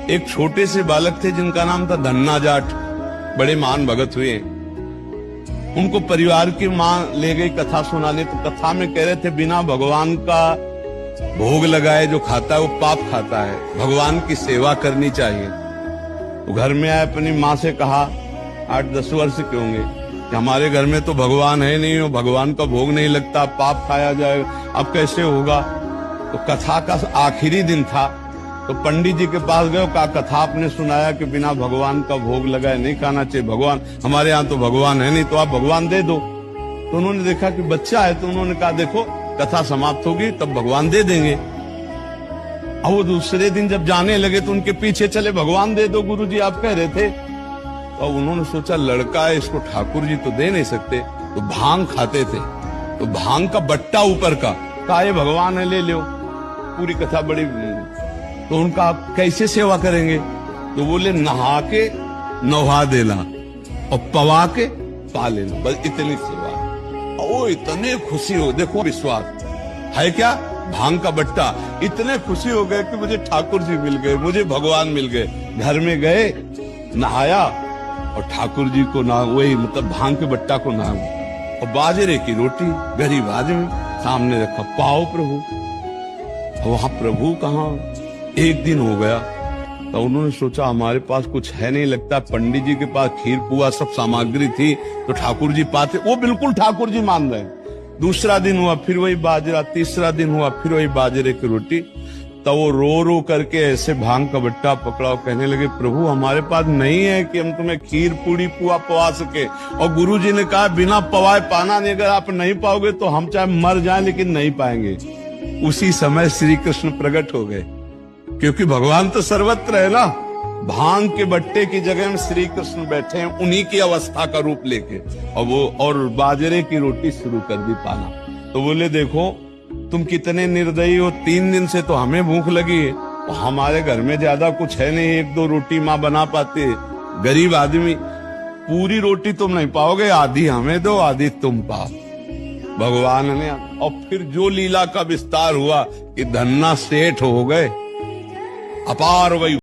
एक छोटे से बालक थे जिनका नाम था धन्ना जाट, बड़े महान भगत हुए। उनको परिवार की मां ले गई कथा सुनाने, तो कथा में कह रहे थे बिना भगवान का भोग लगाए जो खाता है वो पाप खाता है, भगवान की सेवा करनी चाहिए। तो घर में आए, अपनी माँ से कहा, 8-10 वर्ष के होंगे, कि हमारे घर में तो भगवान है नहीं, भगवान का भोग नहीं लगता, पाप खाया जाएगा, अब कैसे होगा। तो कथा का आखिरी दिन था, तो पंडित जी के पास गए, कहा कथा आपने सुनाया कि बिना भगवान का भोग लगाए नहीं खाना चाहिए, भगवान हमारे यहाँ तो भगवान है नहीं, तो आप भगवान दे दो। तो उन्होंने देखा कि बच्चा है, तो उन्होंने कहा देखो कथा समाप्त होगी तब भगवान दे देंगे। अब वो दूसरे दिन जब जाने लगे तो उनके पीछे चले, भगवान दे दो गुरुजी आप कह रहे थे। तो उन्होंने सोचा लड़का है, इसको ठाकुर जी तो दे नहीं सकते, तो भांग खाते थे, तो भांग का बट्टा ऊपर का, कहा ये भगवान है ले लो। पूरी कथा बड़ी, तो उनका आप कैसे सेवा करेंगे, तो बोले नहा के नहा देना और पवा के पा लेना, बस इतनी सेवा। ओ इतने खुशी हो, देखो विश्वास है क्या, भांग का बट्टा, इतने खुशी हो गए कि मुझे ठाकुर जी मिल गए, मुझे भगवान मिल गए। घर में गए, नहाया और ठाकुर जी को ना, वही मतलब भांग के बट्टा को नाम, और बाजरे की रोटी गरीब आदमी सामने रखा, पाओ प्रभु। वहां प्रभु कहाँ, एक दिन हो गया, तो उन्होंने सोचा हमारे पास कुछ है नहीं, लगता पंडित जी के पास खीर पुआ सब सामग्री थी तो ठाकुर जी पाते, वो बिल्कुल ठाकुर जी मान रहे हैं। दूसरा दिन हुआ फिर वही बाजरा, तीसरा दिन हुआ फिर वही बाजरे की रोटी। तो वो रो रो करके ऐसे भांग का बट्टा पकड़ा और कहने लगे प्रभु हमारे पास नहीं है कि हम तुम्हें खीर पूड़ी पुआ पवा सके, और गुरु जी ने कहा बिना पवाए पाना नहीं, अगर आप नहीं पाओगे तो हम चाहे मर जाएं लेकिन नहीं पाएंगे। उसी समय श्री कृष्ण प्रकट हो गए, क्योंकि भगवान तो सर्वत्र है ना। भांग के बट्टे की जगह में श्री कृष्ण बैठे हैं, उन्हीं की अवस्था का रूप लेके, और वो और बाजरे की रोटी शुरू कर दी पाना। तो बोले देखो तुम कितने निर्दयी हो, 3 दिन से तो हमें भूख लगी है, हमारे घर में ज्यादा कुछ है नहीं, 1-2 रोटी माँ बना पाती है, गरीब आदमी, पूरी रोटी तुम नहीं पाओगे, आधी हमें दो आधी तुम पाओ। भगवान ने, और फिर जो लीला का विस्तार हुआ कि धन्ना सेठ हो गए, अपार वही